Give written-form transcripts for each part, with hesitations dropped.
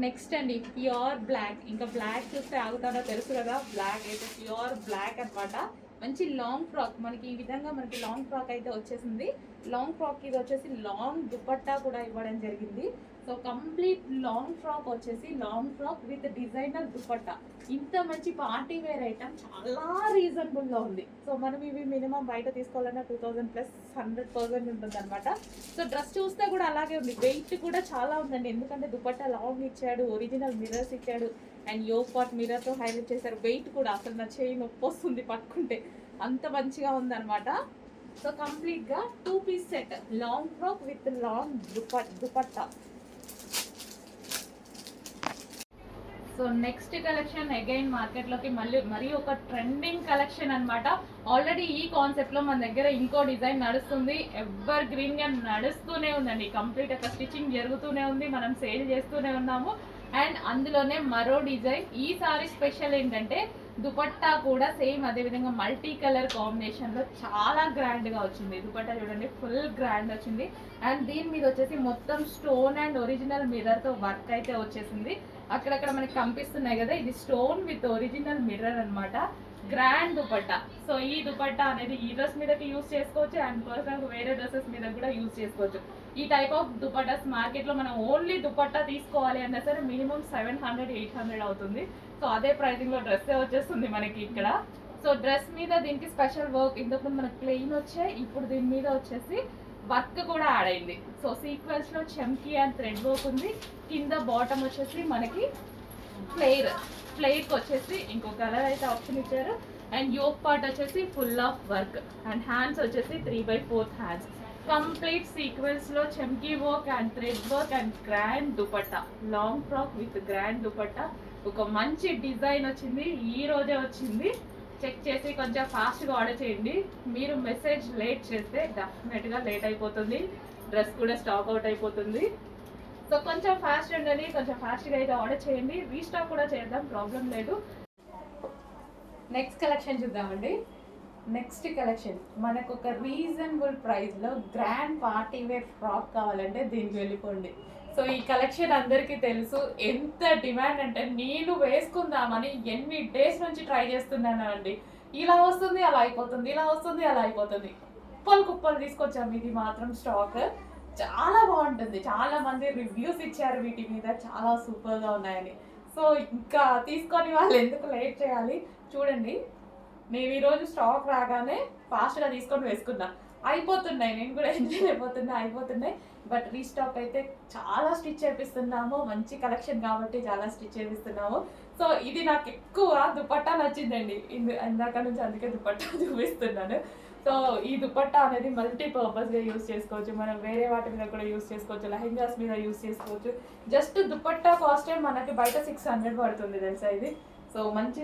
Next అండి pure black. ఇంకా black చూస్తే ఆగుతారో తెలుసు కదా, బ్లాక్ అయితే ప్యూర్ బ్లాక్ అనమాట. మంచి లాంగ్ ఫ్రాక్ మనకి ఈ విధంగా మనకి లాంగ్ ఫ్రాక్ అయితే వచ్చేసింది. లాంగ్ ఫ్రాక్ ఇది వచ్చేసి లాంగ్ దుపట్టా కూడా ఇవ్వడం జరిగింది. సో కంప్లీట్ లాంగ్ ఫ్రాక్ వచ్చేసి long frock with designer dupatta. ఇంత మంచి పార్టీ వేర్ ఐటమ్ చాలా రీజనబుల్గా ఉంది. సో మనం ఇవి మినిమం బయట తీసుకోవాలన్నా 2000 ప్లస్ 100% ఉంటుంది అనమాట. సో డ్రెస్ చూస్తే కూడా అలాగే ఉంది. వెయిట్ కూడా చాలా ఉందండి, ఎందుకంటే దుపట్టా లాంగ్ ఇచ్చాడు, ఒరిజినల్ మిర్రర్స్ ఇచ్చాడు, అండ్ యోగ్ పార్ట్ మిర్రర్తో హైలైట్ చేశారు. వెయిట్ కూడా అసలు నా చేయి నొప్పి వస్తుంది పట్టుకుంటే, అంత మంచిగా ఉందన్నమాట. సో కంప్లీట్గా 2 piece set long frock with long dupatta. So next collection again మార్కెట్లోకి మరీ ఒక ట్రెండింగ్ కలెక్షన్ అనమాట. ఆల్రెడీ ఈ కాన్సెప్ట్లో మన దగ్గర ఇంకో డిజైన్ నడుస్తుంది, ఎవర్ గ్రీన్గా నడుస్తూనే ఉందండి. కంప్లీట్ ఒక స్టిచ్చింగ్ జరుగుతూనే ఉంది, మనం సేల్ చేస్తూనే ఉన్నాము. అండ్ అందులోనే మరో డిజైన్ ఈసారి స్పెషల్ ఏంటంటే దుపట్టా కూడా సేమ్ అదే విధంగా మల్టీ కలర్ కాంబినేషన్లో చాలా గ్రాండ్గా వచ్చింది. దుపట్టా చూడండి ఫుల్ గ్రాండ్ వచ్చింది. అండ్ దీని మీద వచ్చేసి మొత్తం స్టోన్ అండ్ ఒరిజినల్ మిర్రర్తో వర్క్ అయితే వచ్చేసింది. అక్కడక్కడ మనకి కనిపిస్తున్నాయి కదా, ఇది స్టోన్ విత్ ఒరిజినల్ మిర్రర్ అనమాట. గ్రాండ్ దుపట్టా. సో ఈ దుపట్టా అనేది ఈ డ్రెస్ మీదకి యూజ్ చేసుకోవచ్చు, అండ్ పర్సనల్ వేరే డ్రెస్సెస్ మీద కూడా యూజ్ చేసుకోవచ్చు. ఈ టైప్ ఆఫ్ దుపట్టాస్ మార్కెట్లో మనం ఓన్లీ దుపట్టా తీసుకోవాలి అన్నా సరే మినిమం 700-800 అవుతుంది. సో అదే ప్రైజింగ్లో డ్రెస్సే వచ్చేస్తుంది మనకి ఇక్కడ. సో డ్రెస్ మీద దీనికి స్పెషల్ వర్క్, ఇంతకుముందు మనకి ప్లెయిన్ వచ్చాయి, ఇప్పుడు దీని మీద వచ్చేసి వర్క్ కూడా యాడ్ అయింది. సో సీక్వెన్స్లో చమ్కీ అండ్ థ్రెడ్ వర్క్ ఉంది. కింద బాటమ్ వచ్చేసి మనకి ఫ్లేర్కి వచ్చేసి ఇంకో కలర్ అయితే ఆప్షన్ ఇచ్చారు. అండ్ యోక్ పార్ట్ వచ్చేసి full of work, and hands వచ్చేసి 3/4 హ్యాండ్స్. కంప్లీట్ సీక్వెన్స్లో చమ్కీ work and thread work and grand dupatta. Long frock with grand dupatta. ఒక మంచి డిజైన్ వచ్చింది, ఈ రోజే వచ్చింది. చెక్ చేసి కొంచెం ఫాస్ట్గా ఆర్డర్ చేయండి. మీరు మెసేజ్ లేట్ చేస్తే డెఫినెట్గా లేట్ అయిపోతుంది, డ్రెస్ కూడా స్టాక్ అవుట్ అయిపోతుంది. సో కొంచెం ఫాస్ట్ ఉండండి, కొంచెం ఫాస్ట్గా అయితే ఆర్డర్ చేయండి. రీస్టాక్ కూడా చేద్దాం, ప్రాబ్లం లేదు. నెక్స్ట్ కలెక్షన్ చూద్దామండి. నెక్స్ట్ కలెక్షన్ మనకు ఒక రీజనబుల్ ప్రైస్లో గ్రాండ్ పార్టీ వేర్ ఫ్రాక్ కావాలంటే దీనికి వెళ్ళిపోండి. సో ఈ కలెక్షన్ అందరికీ తెలుసు, ఎంత డిమాండ్ అంటే నేను వేసుకుందామని ఎన్ని డేస్ నుంచి ట్రై చేస్తున్నాను అండి. ఇలా వస్తుంది అలా అయిపోతుంది, ఇలా వస్తుంది అలా అయిపోతుంది. కుప్పలు తీసుకొచ్చాము. ఇది మాత్రం స్టాక్ చాలా బాగుంటుంది. చాలా మంది రివ్యూస్ ఇచ్చారు వీటి మీద, చాలా సూపర్గా ఉన్నాయని. సో ఇంకా తీసుకొని వాళ్ళు ఎందుకు లేట్ చేయాలి, చూడండి. నేను ఈరోజు స్టాక్ రాగానే ఫాస్ట్గా తీసుకొని వేసుకున్నా, అయిపోతున్నాయి. నేను కూడా ఎంజాయ్ అయిపోతున్నాయి. బట్ రీస్టాక్ అయితే చాలా స్టిచ్ చేపిస్తున్నాము, మంచి కలెక్షన్ కాబట్టి చాలా స్టిచ్ చేపిస్తున్నాము. సో ఇది నాకు ఎక్కువ దుపట్టా నచ్చిందండి ఇందాక నుంచి, అందుకే దుపట్టా చూపిస్తున్నాను. సో ఈ దుపట్టా అనేది మల్టీపర్పస్గా యూస్ చేసుకోవచ్చు, మనం వేరే వాటి మీద కూడా యూస్ చేసుకోవచ్చు, లెహెంగాస్ మీద యూస్ చేసుకోవచ్చు. జస్ట్ దుపట్టా కాస్టే మనకి బయట 600 పడుతుంది తెలుసా ఇది. సో మంచి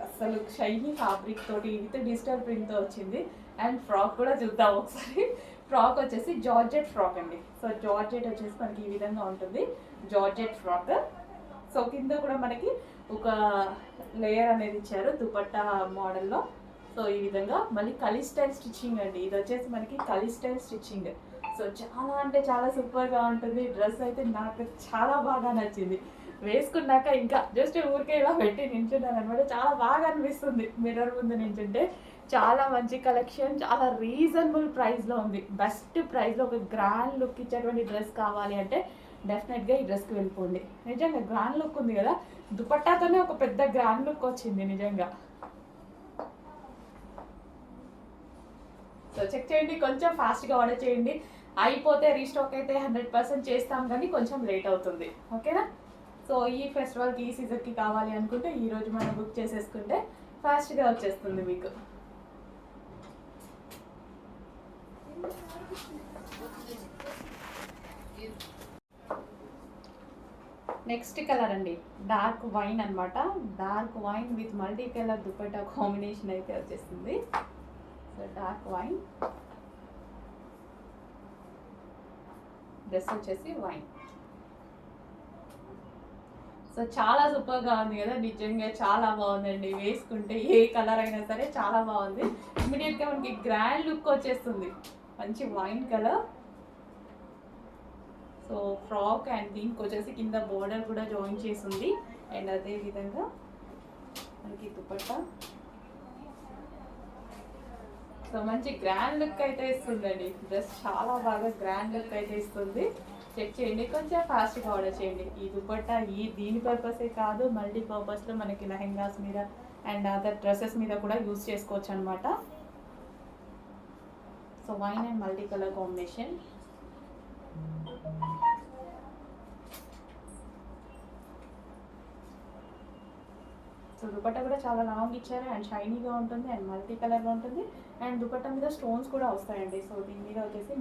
అసలు షైనీ ఫ్యాబ్రిక్ తోటి విత్ డిజిటల్ ప్రింట్తో వచ్చింది. అండ్ ఫ్రాక్ కూడా చూద్దాం ఒకసారి. ఫ్రాక్ వచ్చేసి జార్జెట్ ఫ్రాక్ అండి. సో జార్జెట్ వచ్చేసి మనకి ఈ విధంగా ఉంటుంది, జార్జెట్ ఫ్రాక్. సో కింద కూడా మనకి ఒక లేయర్ అనేది ఇచ్చారు దుపట్టా మోడల్లో. సో ఈ విధంగా మళ్ళీ కలీ స్టైల్ స్టిచ్చింగ్ అండి, ఇది వచ్చేసి మనకి కలీ స్టైల్ స్టిచ్చింగ్. సో చాలా అంటే చాలా సూపర్గా ఉంటుంది. డ్రెస్ అయితే నాకు చాలా బాగా నచ్చింది. వేసుకున్నాక ఇంకా జస్ట్ ఊరికే ఇలా పెట్టి నించున్నాను అనమాట, చాలా బాగా అనిపిస్తుంది మిర్రర్ ముందు నించుంటే. చాలా మంచి కలెక్షన్, చాలా రీజనబుల్ ప్రైస్లో ఉంది. బెస్ట్ ప్రైస్లో ఒక గ్రాండ్ లుక్ ఇచ్చేటువంటి డ్రెస్ కావాలి అంటే డెఫినెట్గా ఈ డ్రెస్కి వెళ్ళిపోండి. నిజంగా గ్రాండ్ లుక్ ఉంది కదా, దుపట్టాతోనే ఒక పెద్ద గ్రాండ్ లుక్ వచ్చింది నిజంగా. సో చెక్ చేయండి, కొంచెం ఫాస్ట్గా ఆర్డర్ చేయండి. అయిపోతే రీస్టాక్ అయితే 100% చేస్తాం, కానీ కొంచెం లేట్ అవుతుంది, ఓకేనా. సో ఈ ఫెస్టివల్కి ఈ సీజన్కి కావాలి అనుకుంటే ఈరోజు మనం బుక్ చేసేసుకుంటే ఫాస్ట్గా వచ్చేస్తుంది మీకు. నెక్స్ట్ కలర్ అండి, డార్క్ వైన్ అనమాట. Dark wine with multi colour dupatta combination అయితే వచ్చేస్తుంది. సో డార్క్ వైన్, డ్రెస్ వచ్చేసి వైన్. సో చాలా సూపర్గా ఉంది కదా, నిజంగా చాలా బాగుందండి. వేసుకుంటే ఏ కలర్ అయినా సరే చాలా బాగుంది. ఇమీడియట్గా మనకి గ్రాండ్ లుక్ వచ్చేస్తుంది, మంచి wine colour. So frock and దీనికి వచ్చేసి కింద బోర్డర్ కూడా జాయిన్ చేసింది. అండ్ అదే విధంగా మనకి దుపట్టా. సో మంచి గ్రాండ్ లుక్ అయితే ఇస్తుందండి. డ్రెస్ చాలా బాగా గ్రాండ్ లుక్ అయితే ఇస్తుంది. చెక్ చేయండి, కొంచెం ఫాస్ట్గా ఆర్డర్ చేయండి. ఈ దుపట్టా దీని పర్పసే కాదు, మల్టీ పర్పస్లో మనకి లెహెంగాస్ మీద అండ్ అదర్ డ్రెస్సెస్ మీద కూడా యూస్ చేసుకోవచ్చు అనమాట. So wine and multi colour combination. So dupatta కూడా చాలా లాంగ్ ఇచ్చారు అండ్ షైనీగా ఉంటుంది అండ్ మల్టీ కలర్లో ఉంటుంది. అండ్ దుపట్టా మీద స్టోన్స్ కూడా వస్తాయండి. సో దీని మీద వచ్చేసి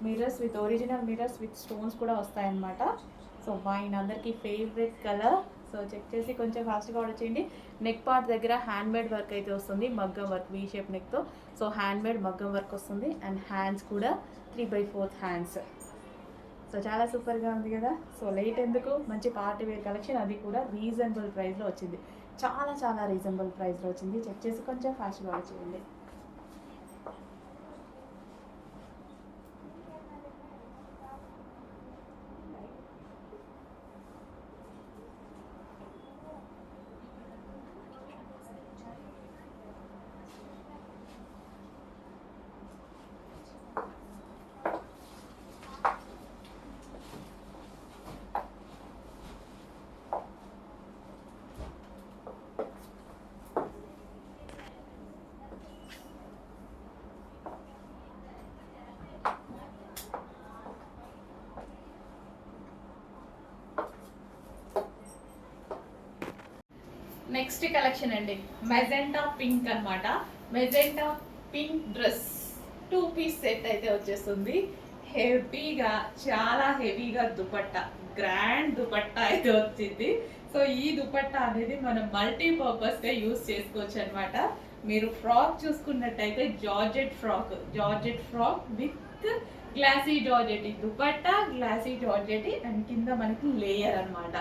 mirrors with original mirrors with stones కూడా వస్తాయన్నమాట. సో వైన్ అందరికీ ఫేవరెట్ కలర్. సో చెక్ చేసి కొంచెం ఫాస్ట్గా ఆర్డర్ చేయండి. నెక్ పార్ట్ దగ్గర హ్యాండ్ మేడ్ వర్క్ అయితే వస్తుంది, మగ్గం వర్క్ వీ షేప్ నెక్తో. సో హ్యాండ్ మేడ్ మగ్గం వర్క్ వస్తుంది అండ్ హ్యాండ్స్ కూడా 3/4 హ్యాండ్స్. సో చాలా సూపర్గా ఉంది కదా. సో లేట్ ఎందుకు, మంచి పార్టీ వేర్ కలెక్షన్, అది కూడా రీజనబుల్ ప్రైస్లో వచ్చింది. చాలా చాలా రీజనబుల్ ప్రైస్లో వచ్చింది. చెక్ చేసి కొంచెం ఫాస్ట్గా ఆర్డర్ చేయండి. నెక్స్ట్ కలెక్షన్ అండి, మెజెంటా పింక్ అనమాట. Magenta pink dress 2 piece set అయితే వచ్చేస్తుంది. హెవీగా, చాలా హెవీగా దుపట్టా, గ్రాండ్ దుపట్టా అయితే వచ్చింది. సో ఈ దుపట్టా అనేది మనం మల్టీపర్పస్గా యూస్ చేసుకోవచ్చు అనమాట. మీరు ఫ్రాక్ చూసుకున్నట్టయితే georgette frock with glossy georgette. Dupatta glossy georgette and కింద మనకి లేయర్ అనమాట.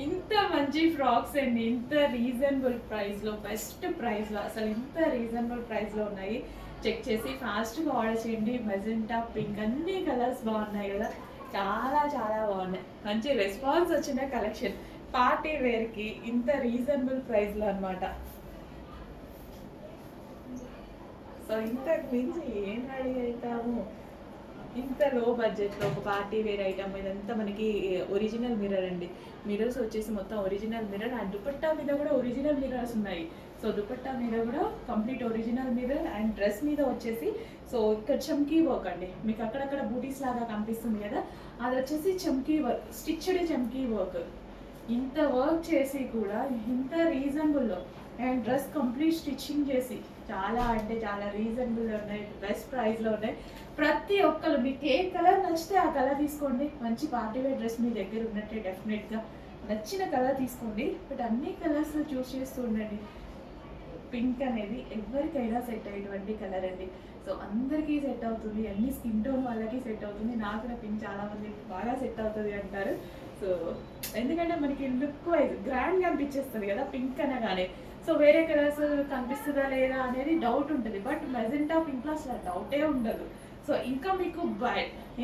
ఇంత మంచి ఫ్రాక్స్ అండి, ఇంత రీజనబుల్ ప్రైస్లో, బెస్ట్ ప్రైస్లో, అసలు ఇంత రీజనబుల్ ప్రైస్లో ఉన్నాయి. చెక్ చేసి ఫాస్ట్గా ఆర్డర్ చేయండి. మెజెంటా పింక్, అన్ని కలర్స్ బాగున్నాయి కదా, చాలా చాలా బాగున్నాయి. మంచి రెస్పాన్స్ వచ్చిన కలెక్షన్ పార్టీ వేర్కి ఇంత రీజనబుల్ ప్రైస్లో అనమాట. సో ఇంతకు మించి ఏం రెడీ అవుతాము, ఇంత లో బడ్జెట్లో ఒక పార్టీ వేర్ ఐటమ్. ఇదంతా మనకి ఒరిజినల్ మిర్రర్ అండి. మిర్రర్స్ వచ్చేసి మొత్తం ఒరిజినల్ మిర్రర్ అండ్ దుపట్టా మీద కూడా ఒరిజినల్ మిర్రర్స్ ఉన్నాయి. సో దుపట్టా మీద కూడా complete original mirror and dress మీద వచ్చేసి సో ఇక్కడ చమ్కీ వర్క్ అండి. మీకు అక్కడక్కడ బూటీస్ లాగా కనిపిస్తుంది కదా, అది వచ్చేసి చమ్కీ వర్క్, స్టిచ్డ్ చమ్కీ వర్క్. ఇంత వర్క్ చేసి కూడా ఇంత రీజనబుల్లో అండ్ డ్రెస్ కంప్లీట్ స్టిచ్చింగ్ చేసి చాలా అంటే చాలా రీజనబుల్లో ఉన్నాయి, బెస్ట్ ప్రైస్లో ఉన్నాయి. ప్రతి ఒక్కరు మీకు ఏ కలర్ నచ్చితే ఆ కలర్ తీసుకోండి. మంచి పార్టీ వేర్ డ్రెస్ మీ దగ్గర ఉన్నట్టే డెఫినెట్గా నచ్చిన కలర్ తీసుకోండి. బట్ అన్ని కలర్స్ చూస్ చేస్తూ ఉండండి. పింక్ అనేది ఎవరికైనా సెట్ అయ్యేటువంటి కలర్ అండి. సో అందరికీ సెట్ అవుతుంది, అన్ని స్కిన్ టోన్ వాళ్ళకి సెట్ అవుతుంది. నాకు కూడా పింక్ చాలా మంది బాగా సెట్ అవుతుంది అంటారు. సో ఎందుకంటే మనకి లుక్ వైజ్ గ్రాండ్గా అనిపించేస్తుంది కదా పింక్ అనగానే. సో వేరే కలర్స్ కనిపిస్తుందా లేదా అనేది డౌట్ ఉంటుంది, బట్ మెజెంటా పింక్లో అసలు డౌటే ఉండదు. సో ఇంకా మీకు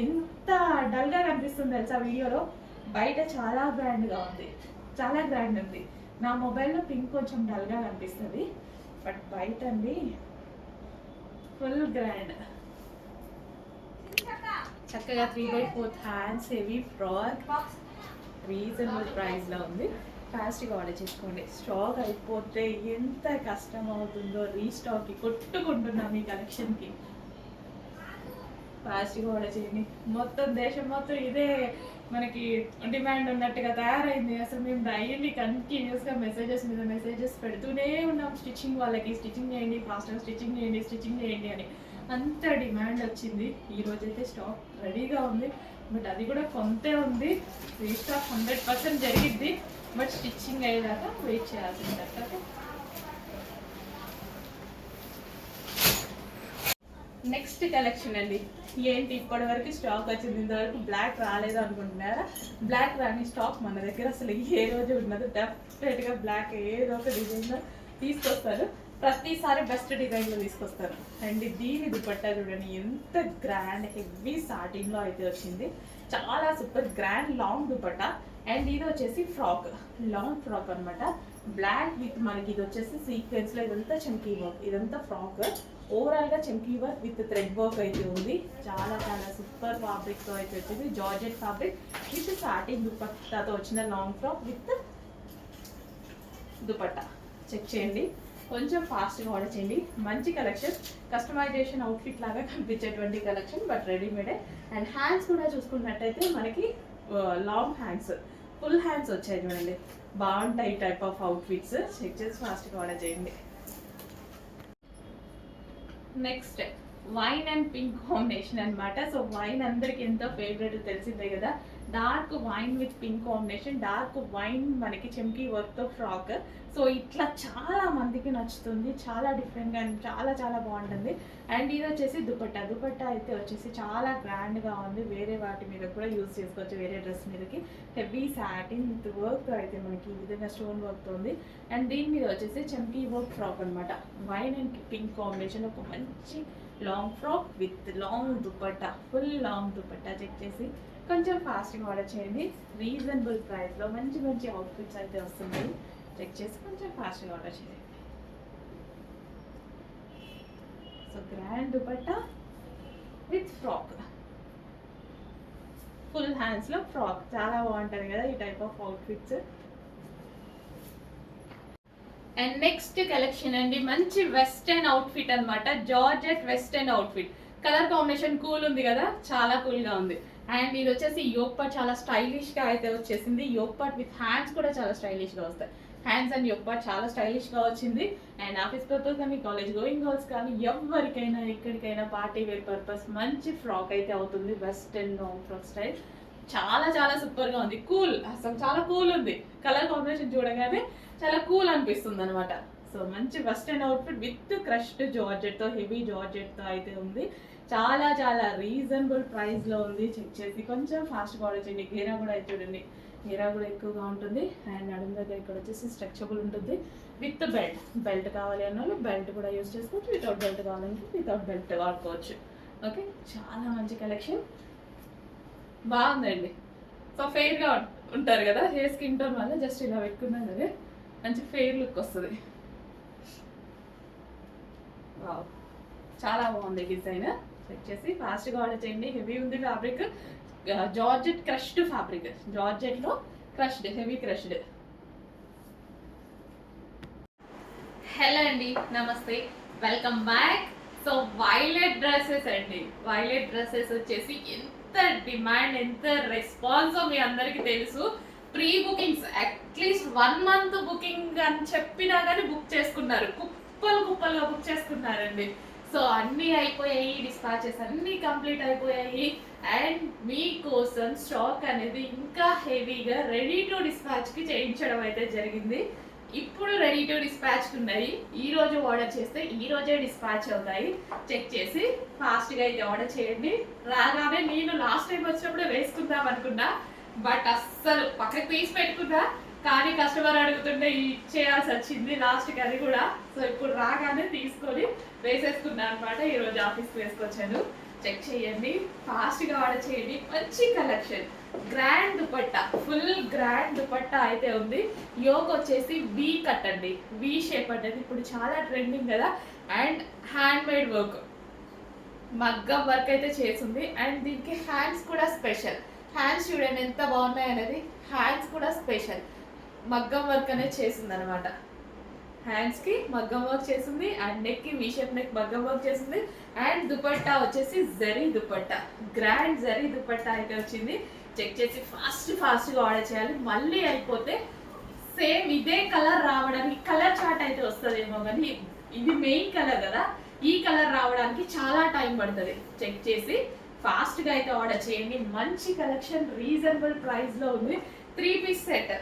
ఎంత డల్గా కనిపిస్తుంది తెలుసా వీడియోలో, బయట చాలా గ్రాండ్గా ఉంది, చాలా గ్రాండ్ ఉంది. నా మొబైల్లో పింక్ కొంచెం డల్గా కనిపిస్తుంది, బట్ బయట అండి ఫుల్ గ్రాండ్. చక్కగా 3/4 హ్యాండ్స్, హెవీ ఫ్రాక్, రీజనబుల్ ప్రైస్లో ఉంది. ఫాస్ట్గా ఆర్డర్ చేసుకోండి. స్టాక్ అయిపోతే ఎంత కష్టం అవుతుందో రీస్టాక్కి కొట్టుకుంటున్నాం ఈ కలెక్షన్కి. ఫాస్ట్గా ఆర్డర్ చేయండి. మొత్తం దేశం మొత్తం ఇదే మనకి డిమాండ్ ఉన్నట్టుగా తయారైంది. అసలు మేము డైలీ కంటిన్యూస్గా మెసేజెస్ మీద మెసేజెస్ పెడుతూనే ఉన్నాం. స్టిచ్చింగ్ వాళ్ళకి స్టిచ్చింగ్ చేయండి, ఫాస్ట్గా స్టిచ్చింగ్ చేయండి అని అంత డిమాండ్ వచ్చింది. ఈరోజైతే స్టాక్ రెడీగా ఉంది, బట్ అది కూడా కొంతే ఉంది. రీస్టాక్ 100% జరిగిద్ది, బట్ స్టిచ్చింగ్ అయ్యేదాకా వెయిట్ చేయాల్సింది. ఓకే, నెక్స్ట్ కలెక్షన్ అండి. ఏంటి ఇప్పటి వరకు స్టాక్ వచ్చింది, ఇంతవరకు బ్లాక్ రాలేదు అనుకుంటున్నారా? బ్లాక్ రాని స్టాక్ మన దగ్గర అసలు ఏ రోజు ఉన్నది. డెఫినెట్గా బ్లాక్ ఏదో ఒక డిజైన్లో తీసుకొస్తారు, ప్రతిసారి బెస్ట్ డిజైన్లో తీసుకొస్తారు. అండ్ దీని దుపట్టా చూడండి ఎంత గ్రాండ్ హెవీ సాటిన్లో అయితే వచ్చింది. చాలా super grand long dupatta. And ఇది వచ్చేసి ఫ్రాక్, లాంగ్ ఫ్రాక్ అనమాట. బ్లాక్ విత్ మనకి ఇది వచ్చేసి సీక్వెన్స్ లో ఇదంతా చమ్కీ వర్క్, ఇదంతా ఫ్రాక్. ఓవరాల్ గా చమ్కీ వర్క్ విత్ థ్రెడ్ వర్క్ అయితే ఉంది. చాలా చాలా సూపర్ ఫ్యాబ్రిక్ తో అయితే వచ్చింది. జార్జెట్ ఫ్యాబ్రిక్ విత్ సాటిన్ దుపట్టాతో వచ్చిన long frock with dupatta. Check చేయండి, కొంచెం ఫాస్ట్గా ఆర్డర్ చేయండి. మంచి కలెక్షన్, కస్టమైజేషన్ అవుట్ఫిట్ లాగా కనిపించేటువంటి కలెక్షన్, బట్ రెడీమేడే. అండ్ హ్యాండ్స్ కూడా చూసుకున్నట్టయితే మనకి లాంగ్ హ్యాండ్స్, ఫుల్ హ్యాండ్స్ వచ్చాయి చూడండి. బాగుంటాయి టైప్ ఆఫ్ అవుట్ఫిట్స్. చెక్ చేసి ఫాస్ట్గా ఆర్డర్ చేయండి. Next wine and pink combination అనమాట. సో వైన్ అందరికి ఎంతో ఫేవరెట్ తెలిసిందే కదా. Dark wine with pink combination, dark wine మనకి చెమ్కీ వర్క్ తో ఫ్రాక్. సో ఇట్లా చాలా మందికి నచ్చుతుంది, చాలా డిఫరెంట్గా చాలా చాలా బాగుంటుంది. అండ్ ఇది వచ్చేసి దుపట్టా. దుపట్టా అయితే వచ్చేసి చాలా గ్రాండ్గా ఉంది. వేరే వాటి మీద కూడా యూజ్ చేసుకోవచ్చు, వేరే డ్రెస్ మీదకి. హెవీ సాటిన్ విత్ వర్క్ అయితే మనకి ఈ విధంగా స్టోన్ వర్క్తో ఉంది. అండ్ దీని మీద వచ్చేసి చమ్కీ వర్క్ ఫ్రాక్ అనమాట. వైన్ అండ్ పింక్ కాంబినేషన్, ఒక మంచి long frock with long dupatta, full long dupatta. Check చేసి కొంచెం ఫాస్ట్గా ఆర్డర్ చేయండి. రీజనబుల్ ప్రైస్లో మంచి మంచి అవుట్ఫిట్స్ అయితే వస్తున్నాయి. చెక్ చేసి కొంచెం ఫాస్ట్గా ఆర్డర్ చేయండి. So grand dupatta with frock, full హ్యాండ్స్లో ఫ్రాక్, చాలా బాగుంటుంది కదా ఈ type of outfits. And next collection అండి, మంచి వెస్టర్న్ అవుట్ఫిట్ అనమాట. Georgette western outfit. Colour combination cool ఉంది కదా, చాలా కూల్గా ఉంది. అండ్ ఇది వచ్చేసి యోక్ పార్ట్ చాలా స్టైలిష్గా అయితే వచ్చేసింది. యోక్ పార్ట్ విత్ హ్యాండ్స్ కూడా చాలా స్టైలిష్గా వస్తాయి. హ్యాండ్స్ అండ్ యోక్ పార్ట్ చాలా స్టైలిష్గా వచ్చింది. అండ్ ఆఫీస్ పర్పస్ కానీ, కాలేజ్ గోయింగ్ గర్ల్స్ కానీ, ఎవరికైనా ఎక్కడికైనా పార్టీ వేర్ పర్పస్ మంచి ఫ్రాక్ అయితే అవుతుంది. వెస్టర్న్ లాంగ్ ఫ్రాక్ స్టైల్ చాలా చాలా సూపర్గా ఉంది. కూల్, అసలు చాలా కూల్ ఉంది. కలర్ కాంబినేషన్ చూడగానే చాలా కూల్ అనిపిస్తుంది అనమాట. సో మంచి వెస్టర్న్ అవుట్ఫిట్ విత్ క్రష్డ్ జార్జెట్తో, హెవీ జార్జెట్తో అయితే ఉంది. చాలా చాలా రీజనబుల్ ప్రైస్లో ఉంది. చెక్ చేసి కొంచెం ఫాస్ట్గా ఆర్డర్ చేయండి. గేరా కూడా అయితే చూడండి, గేరా కూడా ఎక్కువగా ఉంటుంది. అండ్ నడుము దగ్గర ఇక్కడ వచ్చేసి స్ట్రెచబుల్ ఉంటుంది విత్ బెల్ట్. బెల్ట్ కావాలి అన్న వాళ్ళు బెల్ట్ కూడా యూజ్ చేసుకోవచ్చు, వితౌట్ బెల్ట్ కావాలంటే వితౌట్ బెల్ట్ వాడుకోవచ్చు. ఓకే, చాలా మంచి కలెక్షన్, బాగుందండి. సో ఫెయిర్గా ఉంటారు కదా, హెయిర్ స్కిన్ టోన్ వల్ల జస్ట్ ఇలా పెట్టుకున్నాం కదా, మంచి ఫెయిర్ లుక్ వస్తుంది. వావ్, చాలా బాగుంది డిజైన్. చెక్ చేసి ఫాస్ట్గా ఆర్డర్ చేయండి. హెవీ ఉంది ఫ్యాబ్రిక్, జార్జెట్ క్రష్డ్ ఫ్యాబ్రిక్, జార్జెట్లో క్రష్డ్, హెవీ క్రష్డ్. హలో అండి, నమస్తే, welcome back. So violet dresses అండి. వైలెట్ డ్రెస్సెస్ వచ్చేసి ఎంత డిమాండ్, ఎంత రెస్పాన్స్ మీ అందరికీ తెలుసు. Pre bookings at least 1 month booking అని చెప్పినా కానీ బుక్ చేసుకున్నారు, కుప్పలు కుప్పలుగా బుక్ చేసుకున్నారండి. సో అన్నీ అయిపోయాయి, డిస్పాచెస్ అన్నీ కంప్లీట్ అయిపోయాయి. అండ్ మీకోసం స్టాక్ అనేది ఇంకా హెవీగా రెడీ టు డిస్పాచ్కి చేయించడం అయితే జరిగింది. ఇప్పుడు రెడీ టు డిస్పాచ్కి ఉన్నాయి. ఈ రోజు ఆర్డర్ చేస్తే ఈ రోజే డిస్పాచ్ అవుతాయి. చెక్ చేసి ఫాస్ట్గా అయితే ఆర్డర్ చేయండి. రాగానే నేను లాస్ట్ టైం వచ్చినప్పుడు వేసుకుందాం అనుకున్నా, బట్ అస్సలు పక్కకి తీసి పెట్టుకున్నా, కానీ కస్టమర్ అడుగుతుంటే ఇచ్చేయాల్సి వచ్చింది లాస్ట్కి అది కూడా. సో ఇప్పుడు రాగానే తీసుకొని వేసేసుకున్నాను అనమాట. ఈరోజు ఆఫీస్కి వేసుకొచ్చాను. చెక్ చేయండి, ఫాస్ట్గా ఆర్డర్ చేయండి. మంచి collection, grand dupatta, full grand dupatta అయితే ఉంది. యోక్ వచ్చేసి వీ కట్ అండి, వీ షేప్ అనేది ఇప్పుడు చాలా ట్రెండింగ్ కదా. అండ్ హ్యాండ్ మేడ్ వర్క్, మగ్గం వర్క్ అయితే చేసింది. అండ్ దీనికి హ్యాండ్స్ కూడా స్పెషల్. హ్యాండ్స్ చూడండి ఎంత బాగున్నాయి అనేది, హ్యాండ్స్ కూడా స్పెషల్ మగ్గం వర్క్ అనేది చేసింది అనమాట. హ్యాండ్స్కి మగ్గం వర్క్ చేసింది, అండ్ నెక్కి వీ షేప్ నెక్ మగ్గం వర్క్ చేసింది. అండ్ దుపట్టా వచ్చేసి జరీ దుపట్టా, గ్రాండ్ జరీ దుపట్టా అయితే వచ్చింది. చెక్ చేసి ఫాస్ట్గా ఆర్డర్ చేయాలి. మళ్ళీ అయిపోతే సేమ్ ఇదే కలర్ రావడానికి, కలర్ చార్ట్ అయితే వస్తుందేమో కానీ ఇది మెయిన్ కలర్ కదా, ఈ కలర్ రావడానికి చాలా టైం పడుతుంది. చెక్ చేసి ఫాస్ట్గా అయితే ఆర్డర్ చేయండి. మంచి కలెక్షన్, రీజనబుల్ ప్రైస్లో ఉంది. 3 piece సెట్.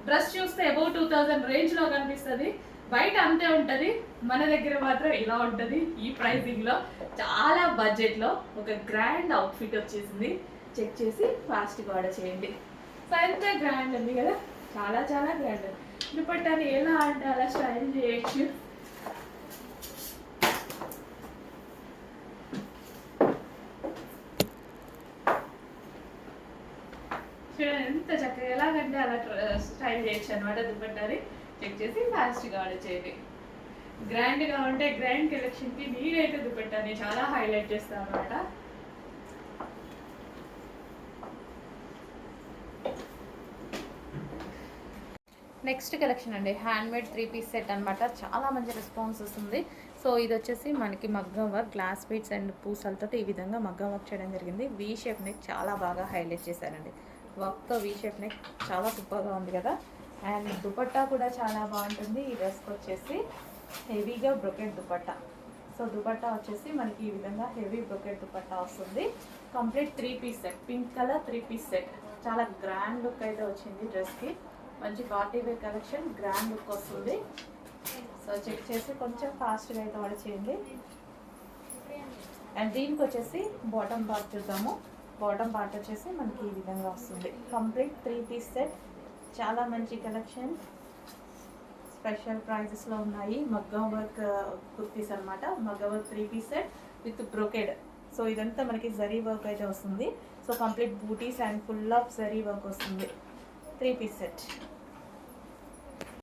డ్రెస్ చూస్తే అబౌట్ 2000 రేంజ్లో కనిపిస్తుంది, బయట అంతే ఉంటుంది, మన దగ్గర మాత్రం ఇలా ఉంటుంది. ఈ ప్రైసింగ్లో చాలా బడ్జెట్లో ఒక గ్రాండ్ అవుట్ఫిట్ వచ్చేసింది. చెక్ చేసి ఫాస్ట్గా ఆర్డర్ చేయండి. సో ఎంత గ్రాండ్ ఉంది కదా, చాలా చాలా గ్రాండ్. దుపట్టాని ఎలా అంటే అలా స్టైల్ చేయొచ్చు. ఎలాగంటే అలా స్టైల్ చేయొచ్చు అనమాట దుపట్టాని. చెక్ చేసి ఫాస్ట్గా ఆర్డర్ చేయండి. గ్రాండ్గా ఉంటే గ్రాండ్ కలెక్షన్కి నేనైతే దుపట్టాని చాలా హైలైట్ చేస్తాను అనమాట. నెక్స్ట్ కలెక్షన్ అండి, హ్యాండ్మేడ్ 3 పీస్ సెట్ అనమాట. చాలా మంచి రెస్పాన్స్ వస్తుంది. సో ఇది వచ్చేసి మనకి మగ్గం వర్క్, గ్లాస్ బీడ్స్ అండ్ పూసలతో ఈ విధంగా మగ్గం వర్క్ చేయడం జరిగింది. వీ షేప్ నెక్ చాలా బాగా హైలైట్ చేశారండి. వర్క్తో వీ షేప్ నెక్ చాలా సూపర్గా ఉంది కదా. అండ్ దుపట్టా కూడా చాలా బాగుంటుంది. ఈ డ్రెస్కి వచ్చేసి హెవీగా బ్రొకెట్ దుపట్టా. సో దుపట్టా వచ్చేసి మనకి ఈ విధంగా హెవీ బ్రొకెట్ దుపట్టా వస్తుంది. Complete 3 piece set, pink colour 3 piece set. చాలా గ్రాండ్ లుక్ అయితే వచ్చింది డ్రెస్కి. మంచి party wear collection, grand look వస్తుంది. సో చెక్ చేసి కొంచెం ఫాస్ట్గా అయితే ఆర్డర్ చేయండి. అండ్ దీనికి వచ్చేసి బాటమ్ పార్ట్ చూద్దాము. బాటమ్ పార్ట్ వచ్చేసి మనకి ఈ విధంగా వస్తుంది. కంప్లీట్ 3 పీస్ సెట్, చాలా మంచి కలెక్షన్. స్పెషల్ ప్రైజెస్లో ఉన్నాయి. మగ్గం వర్క్ కుర్తీస్ అనమాట. మగ్గం work 3 piece set with brocade. So ఇదంతా మనకి జరీ వర్క్ అయితే వస్తుంది. సో కంప్లీట్ బూటీస్ and full of zari work వస్తుంది. 3 పీస్ సెట్.